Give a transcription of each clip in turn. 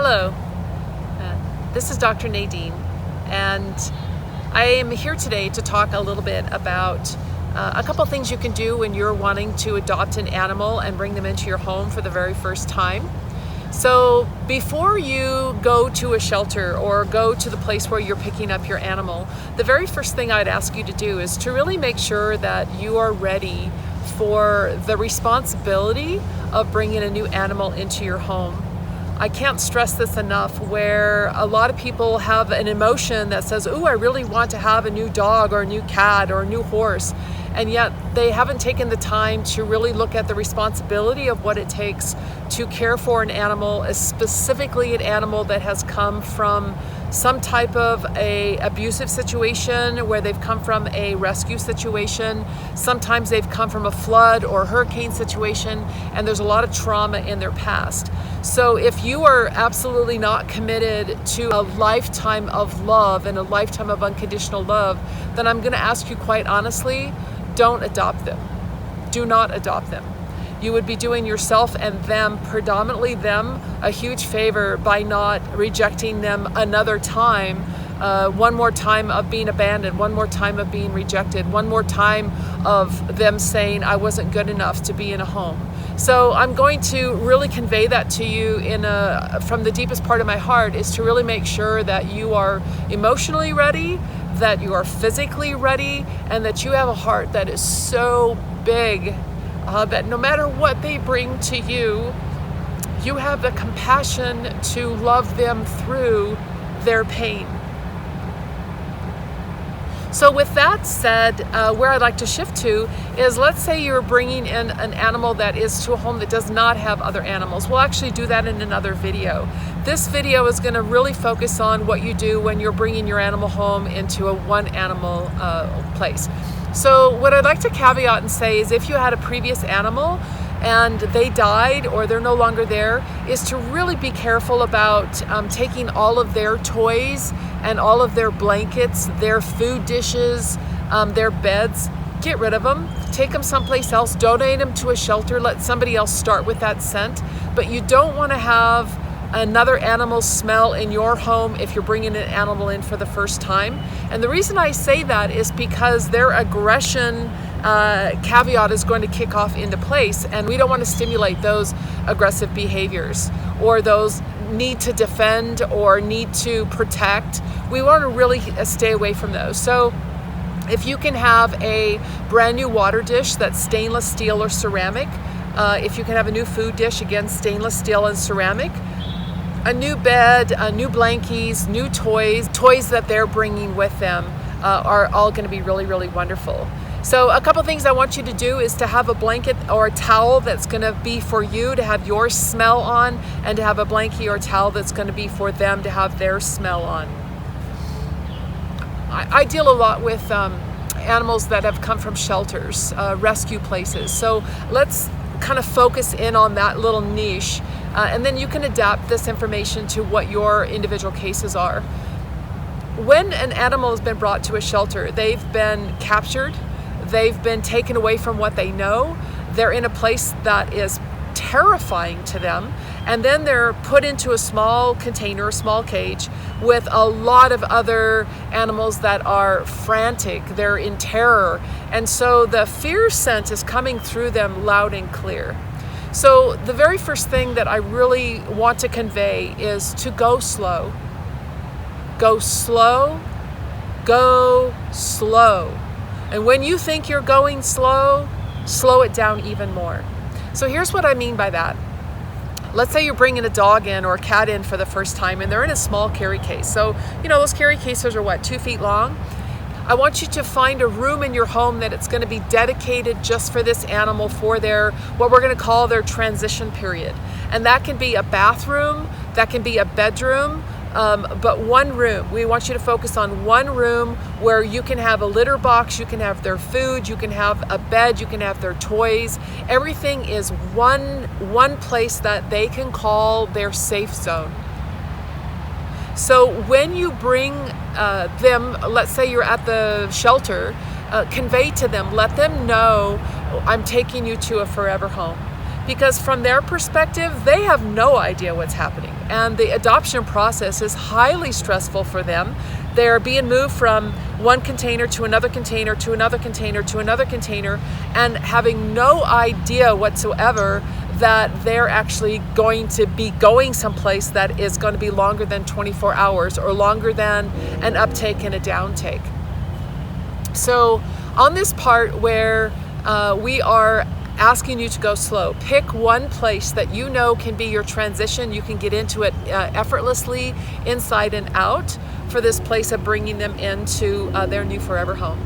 Hello, this is Dr. Nadine, and I am here today to talk a little bit about a couple things you can do when you're wanting to adopt an animal and bring them into your home for the very first time. So before you go to a shelter or go to the place where you're picking up your animal, the very first thing I'd ask you to do is to really make sure that you are ready for the responsibility of bringing a new animal into your home. I can't stress this enough, where a lot of people have an emotion that says, "Ooh, I really want to have a new dog or a new cat or a new horse," and yet they haven't taken the time to really look at the responsibility of what it takes to care for an animal, specifically an animal that has come from some type of a abusive situation, where they've come from a rescue situation. Sometimes they've come from a flood or hurricane situation, and there's a lot of trauma in their past. So if you are absolutely not committed to a lifetime of love and a lifetime of unconditional love, then I'm going to ask you quite honestly, don't adopt them. Do not adopt them. You would be doing yourself and them, predominantly them, a huge favor by not rejecting them another time. One more time of being abandoned, one more time of being rejected, one more time of them saying, "I wasn't good enough to be in a home." So I'm going to really convey that to you from the deepest part of my heart, is to really make sure that you are emotionally ready, that you are physically ready, and that you have a heart that is so big that no matter what they bring to you, you have the compassion to love them through their pain. So with that said, where I'd like to shift to is, let's say you're bringing in an animal that is to a home that does not have other animals. We'll actually do that in another video. This video is going to really focus on what you do when you're bringing your animal home into a one animal place. So what I'd like to caveat and say is, if you had a previous animal and they died or they're no longer there, is to really be careful about taking all of their toys and all of their blankets, their food dishes, their beds. Get rid of them, take them someplace else, donate them to a shelter, let somebody else start with that scent. But you don't want to have another animal's smell in your home if you're bringing an animal in for the first time. And the reason I say that is because their aggression caveat is going to kick off into place, and we don't want to stimulate those aggressive behaviors or those need to defend or need to protect. We want to really stay away from those. So if you can have a brand new water dish that's stainless steel or ceramic, if you can have a new food dish, again, stainless steel and ceramic, a new bed, new blankies, new toys that they're bringing with them are all going to be really, really wonderful. So a couple things I want you to do is to have a blanket or a towel that's going to be for you to have your smell on, and to have a blankie or towel that's going to be for them to have their smell on. I deal a lot with animals that have come from shelters, rescue places. So let's kind of focus in on that little niche, and then you can adapt this information to what your individual cases are. When an animal has been brought to a shelter, they've been captured, they've been taken away from what they know, they're in a place that is terrifying to them, and then they're put into a small container, a small cage, with a lot of other animals that are frantic, they're in terror, and so the fear scent is coming through them loud and clear. So the very first thing that I really want to convey is to go slow. Go slow, go slow. And when you think you're going slow, slow it down even more. So here's what I mean by that. Let's say you're bringing a dog in or a cat in for the first time, and they're in a small carry case. So, those carry cases are 2 feet long? I want you to find a room in your home that it's going to be dedicated just for this animal, for what we're going to call their transition period. And that can be a bathroom, that can be a bedroom, but one room. We want you to focus on one room where you can have a litter box, you can have their food, you can have a bed, you can have their toys. Everything is one place that they can call their safe zone. So when you bring them, let's say you're at the shelter, convey to them, let them know, I'm taking you to a forever home. because from their perspective, they have no idea what's happening. And the adoption process is highly stressful for them. They're being moved from one container to another container to another container to another container, and having no idea whatsoever that they're actually going to be going someplace that is going to be longer than 24 hours or longer than an uptake and a downtake. So on this part where we are asking you to go slow, pick one place that you know can be your transition. You can get into it effortlessly, inside and out, for this place of bringing them into their new forever home.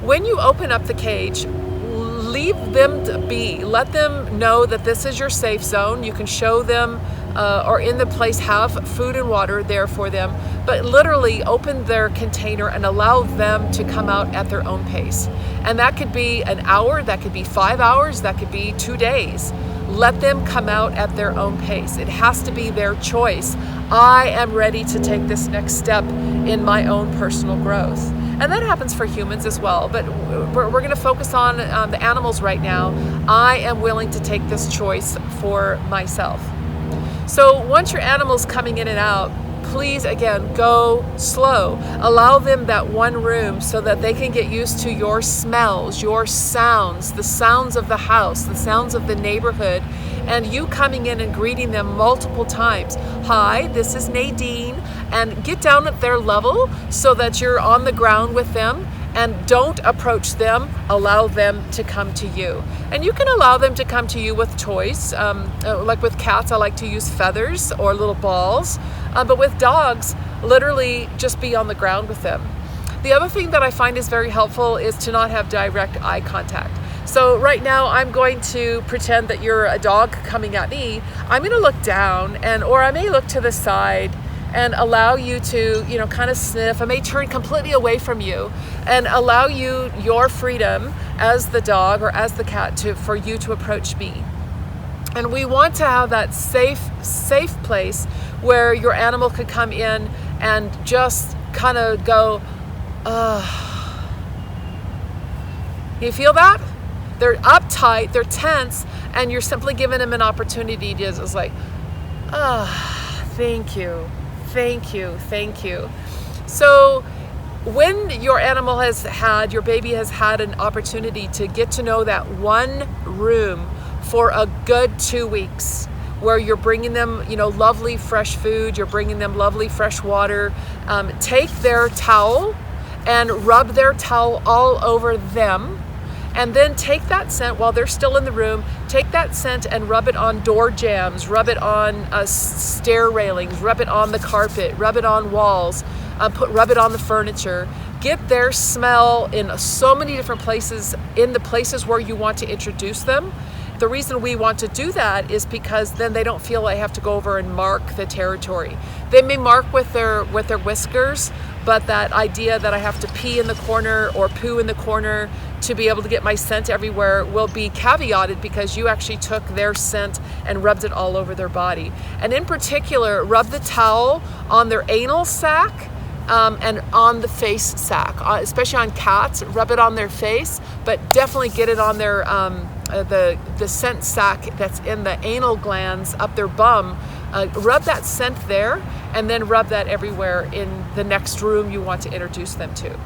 When you open up the cage, leave them to be. Let them know that this is your safe zone. You can show them or in the place have food and water there for them, but literally open their container and allow them to come out at their own pace. And that could be an hour, that could be 5 hours, that could be 2 days. Let them come out at their own pace. It has to be their choice. I am ready to take this next step in my own personal growth. And that happens for humans as well, but we're going to focus on the animals right now. I am willing to take this choice for myself. So once your animal's coming in and out, please, again, go slow. Allow them that one room so that they can get used to your smells, your sounds, the sounds of the house, the sounds of the neighborhood, and you coming in and greeting them multiple times. Hi, this is Nadine, and get down at their level so that you're on the ground with them. And don't approach them, allow them to come to you. And you can allow them to come to you with toys. Like with cats, I like to use feathers or little balls. But with dogs, literally just be on the ground with them. The other thing that I find is very helpful is to not have direct eye contact. So right now I'm going to pretend that you're a dog coming at me. I'm going to look down, or I may look to the side and allow you to, kind of sniff. I may turn completely away from you and allow you your freedom as the dog or as the cat for you to approach me. And we want to have that safe place where your animal could come in and just kind of go, You feel that? They're uptight, they're tense, and you're simply giving them an opportunity to just like, thank you. Thank you, thank you. So when your baby has had an opportunity to get to know that one room for a good 2 weeks, where you're bringing them, lovely fresh food, you're bringing them lovely fresh water, take their towel and rub their towel all over them. And then take that scent while they're still in the room, take that scent and rub it on door jambs, rub it on stair railings, rub it on the carpet, rub it on walls, rub it on the furniture. Get their smell in so many different places, in the places where you want to introduce them. The reason we want to do that is because then they don't feel they have to go over and mark the territory. They may mark with their whiskers, but that idea that I have to pee in the corner or poo in the corner to be able to get my scent everywhere will be caveated because you actually took their scent and rubbed it all over their body. And in particular, rub the towel on their anal sac and on the face sac, especially on cats. Rub it on their face, but definitely get it on their the scent sac that's in the anal glands up their bum. Rub that scent there, and then rub that everywhere in the next room you want to introduce them to.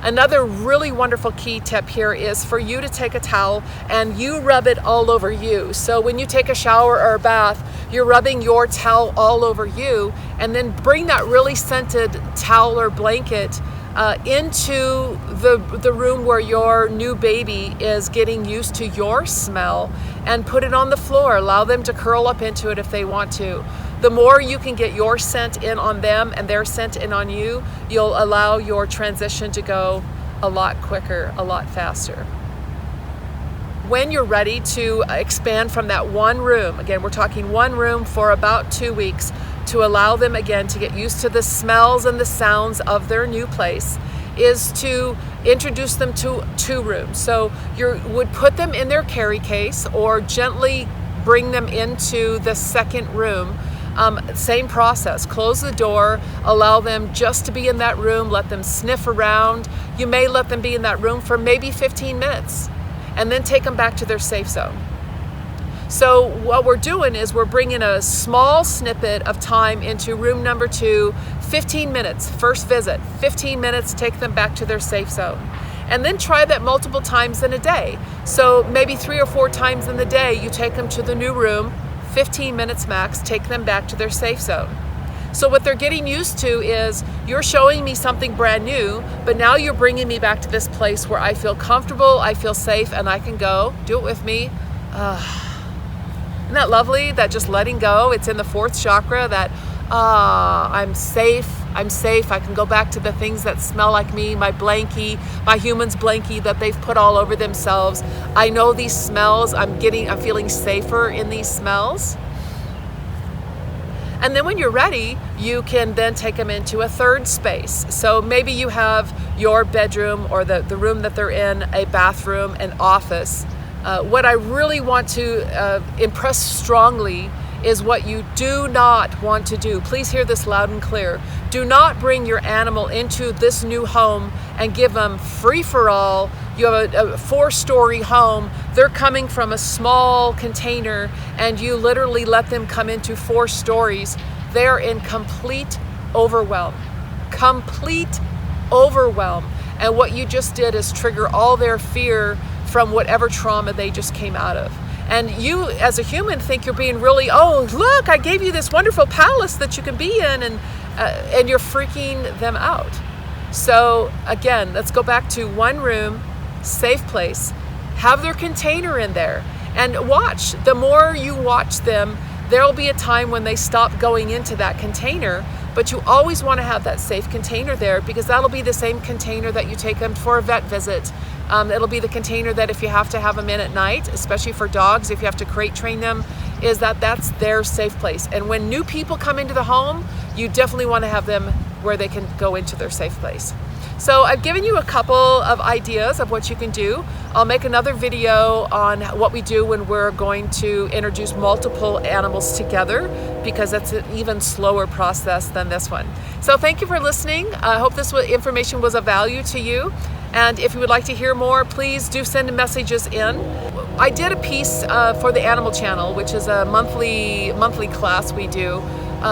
Another really wonderful key tip here is for you to take a towel and you rub it all over you. So when you take a shower or a bath, you're rubbing your towel all over you, and then bring that really scented towel or blanket into the room where your new baby is getting used to your smell, and put it on the floor. Allow them to curl up into it if they want to. The more you can get your scent in on them and their scent in on you, you'll allow your transition to go a lot quicker, a lot faster. When you're ready to expand from that one room, again, we're talking one room for about 2 weeks, to allow them again to get used to the smells and the sounds of their new place, is to introduce them to 2 rooms. So you would put them in their carry case or gently bring them into the second room. Same process, close the door, allow them just to be in that room, let them sniff around. You may let them be in that room for maybe 15 minutes and then take them back to their safe zone. So what we're doing is we're bringing a small snippet of time into room number 2, 15 minutes, first visit, 15 minutes, take them back to their safe zone. And then try that multiple times in a day. So maybe 3 or 4 times in the day, you take them to the new room, 15 minutes max, take them back to their safe zone. So what they're getting used to is, you're showing me something brand new, but now you're bringing me back to this place where I feel comfortable, I feel safe, and I can go. Do it with me. Isn't that lovely? That just letting go. It's in the 4th chakra, that I'm safe, I can go back to the things that smell like me, my blankie, my human's blankie that they've put all over themselves. I know these smells, I'm feeling safer in these smells. And then when you're ready, you can then take them into a 3rd space. So maybe you have your bedroom, or the room that they're in, a bathroom, an office. What I really want to impress strongly is what you do not want to do. Please hear this loud and clear. Do not bring your animal into this new home and give them free-for-all. You have a 4-story home. They're coming from a small container, and you literally let them come into 4 stories. They're in complete overwhelm. Complete overwhelm. And what you just did is trigger all their fear from whatever trauma they just came out of. And you, as a human, think you're being really, oh, look, I gave you this wonderful palace that you can be in, and you're freaking them out. So again, let's go back to 1 room, safe place, have their container in there, and watch. The more you watch them, there'll be a time when they stop going into that container, but you always want to have that safe container there, because that'll be the same container that you take them for a vet visit. It'll be the container that if you have to have them in at night, especially for dogs, if you have to crate train them, that's their safe place. And when new people come into the home, you definitely want to have them where they can go into their safe place. So I've given you a couple of ideas of what you can do. I'll make another video on what we do when we're going to introduce multiple animals together, because that's an even slower process than this one. So thank you for listening. I hope this information was of value to you. And if you would like to hear more, please do send messages in. I did a piece for the Animal Channel, which is a monthly class we do,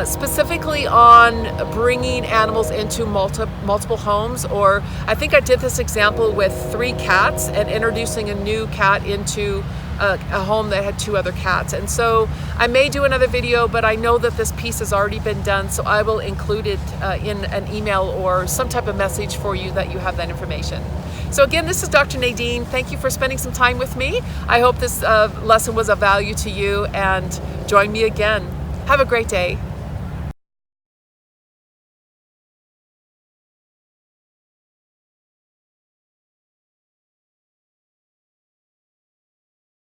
specifically on bringing animals into multiple homes. Or I think I did this example with 3 cats and introducing a new cat into a home that had 2 other cats. And so I may do another video, but I know that this piece has already been done, so I will include it in an email or some type of message for you, that you have that information. So again, this is Dr. Nadine. Thank you for spending some time with me. I hope this lesson was of value to you, and join me again. Have a great day.